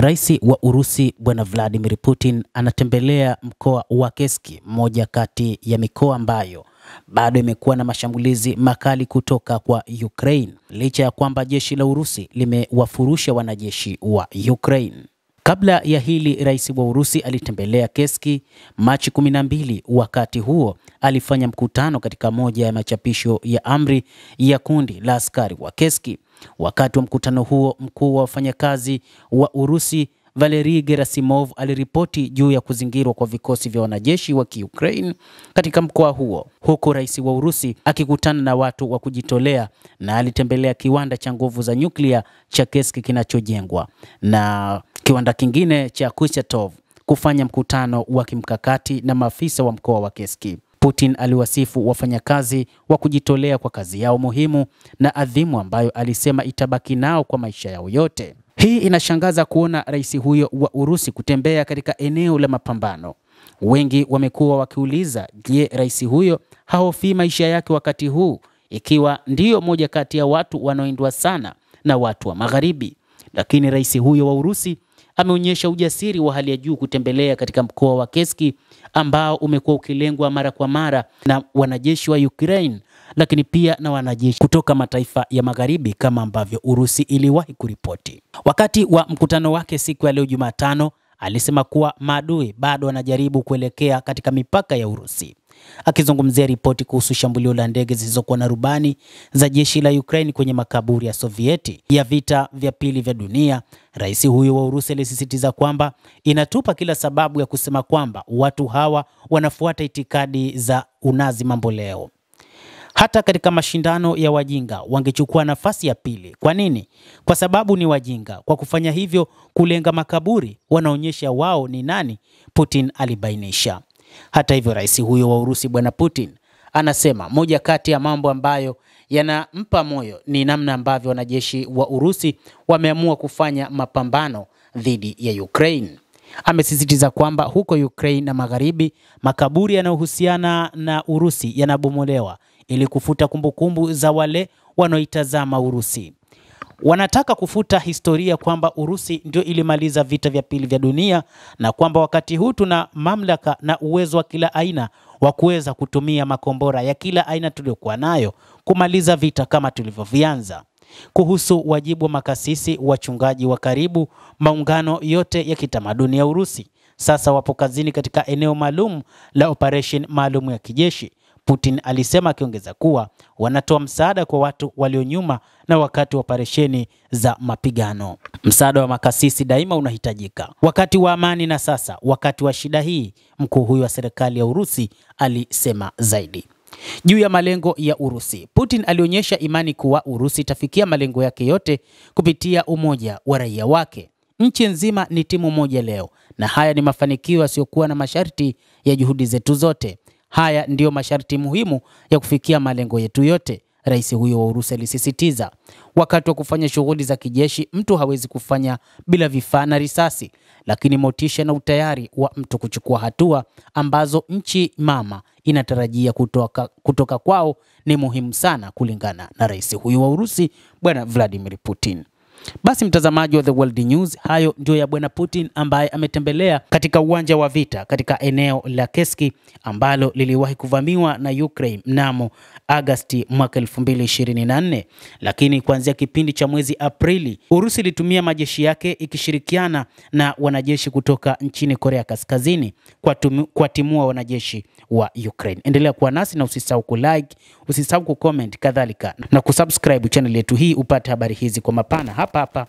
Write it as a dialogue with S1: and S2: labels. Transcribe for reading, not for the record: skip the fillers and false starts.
S1: Rais wa Urusi Bwana Vladimir Putin anatembelea mkoa wa Kursk, moja kati ya mikoa ambayo bado imekuwa na mashambulizi makali kutoka kwa Ukraine, licha ya kwamba jeshi la Urusi limewafurusha wanajeshi wa Ukraine. Kabla ya hili, rais wa Urusi alitembelea Kursk Machi 12. Wakati huo alifanya mkutano katika moja ya machapisho ya amri ya kundi la askari wa Kursk. Wakati wa mkutano huo, mkuu wa wafanyakazi wa Urusi Valery Gerasimov aliripoti juu ya kuzingirwa kwa vikosi vya wanajeshi wa Ukraine katika mkoa huo, huku rais wa Urusi akikutana na watu wa kujitolea, na alitembelea kiwanda cha nguvu za nyuklia cha Kursk kinachojengwa na kiwanda kingine cha Kurchatov kufanya mkutano wa kimkakati na maafisa wa mkoa wa Kursk. Putin aliwasifu wafanyakazi wa kujitolea kwa kazi yao muhimu na adhimu ambayo alisema itabaki nao kwa maisha yao yote. Hii inashangaza kuona rais huyo wa Urusi kutembea katika eneo la mapambano. Wengi wamekuwa wakiuliza, je, rais huyo hahofii maisha yake wakati huu, ikiwa ndiyo moja kati ya watu wanaoindwa sana na watu wa Magharibi? Lakini rais huyo wa Urusi ameonyesha ujasiri wa hali ya juu kutembelea katika mkoa wa Kursk ambao umekuwa ukilengwa mara kwa mara na wanajeshi wa Ukraine, lakini pia na wanajeshi kutoka mataifa ya Magharibi kama ambavyo Urusi iliwahi kuripoti. Wakati wa mkutano wake siku ya leo Jumatano, alisema kuwa maadui bado wanajaribu kuelekea katika mipaka ya Urusi. Akizungumzia ripoti kuhusu shambulio la ndege zisizokuwa na rubani za jeshi la Ukraine kwenye makaburi ya Sovieti ya vita vya pili vya dunia, rais huyo wa Urusi alisisitiza kwamba inatupa kila sababu ya kusema kwamba watu hawa wanafuata itikadi za unazi mambo leo. Hata katika mashindano ya wajinga wangechukua nafasi ya pili. Kwa nini? Kwa sababu ni wajinga. Kwa kufanya hivyo, kulenga makaburi, wanaonyesha wao ni nani, Putin alibainisha. Hata hivyo, rais huyo wa Urusi Bwana Putin anasema moja kati ya mambo ambayo yanampa moyo ni namna ambavyo wanajeshi wa Urusi wameamua kufanya mapambano dhidi ya Ukraine. Amesisitiza kwamba huko Ukraine na Magharibi, makaburi yanayohusiana na Urusi yanabomolewa ili kufuta kumbukumbu za wale wanaoitazama Urusi. Wanataka kufuta historia kwamba Urusi ndio ilimaliza vita vya pili vya dunia, na kwamba wakati huu tuna mamlaka na uwezo wa kila aina wa kuweza kutumia makombora ya kila aina tuliokuwa nayo kumaliza vita kama tulivyovianza. Kuhusu wajibu wa makasisi, wachungaji wa karibu, maungano yote ya kitamaduni ya Urusi sasa wapo kazini katika eneo maalum la operation maalum ya kijeshi, Putin alisema, akiongeza kuwa wanatoa msaada kwa watu walio nyuma na wakati wa operesheni za mapigano. Msaada wa makasisi daima unahitajika wakati wa amani, na sasa wakati wa shida hii, mkuu huyu wa serikali ya Urusi alisema zaidi. Juu ya malengo ya Urusi, Putin alionyesha imani kuwa Urusi itafikia malengo yake yote kupitia umoja wa raia wake. Nchi nzima ni timu moja leo, na haya ni mafanikio yasiyokuwa na masharti ya juhudi zetu zote. Haya ndiyo masharti muhimu ya kufikia malengo yetu yote, rais huyo wa Urusi alisisitiza. Wakati wa kufanya shughuli za kijeshi, mtu hawezi kufanya bila vifaa na risasi, lakini motisha na utayari wa mtu kuchukua hatua ambazo nchi mama inatarajia kutoka kwao ni muhimu sana, kulingana na rais huyo wa Urusi Bwana Vladimir Putin. Basi mtazamaji wa The World News, hayo ndio ya Bwana Putin ambaye ametembelea katika uwanja wa vita katika eneo la Kursk ambalo liliwahi kuvamiwa na Ukraine mnamo Agosti mwaka 2024. Lakini kuanzia kipindi cha mwezi Aprili, Urusi ilitumia majeshi yake ikishirikiana na wanajeshi kutoka nchini Korea Kaskazini kuwatimua wanajeshi wa Ukraine. Endelea kuwa nasi na usisahau kulike, usisahau kucomment, kadhalika na kusubscribe channel yetu hii upate habari hizi kwa mapana hapa hapa.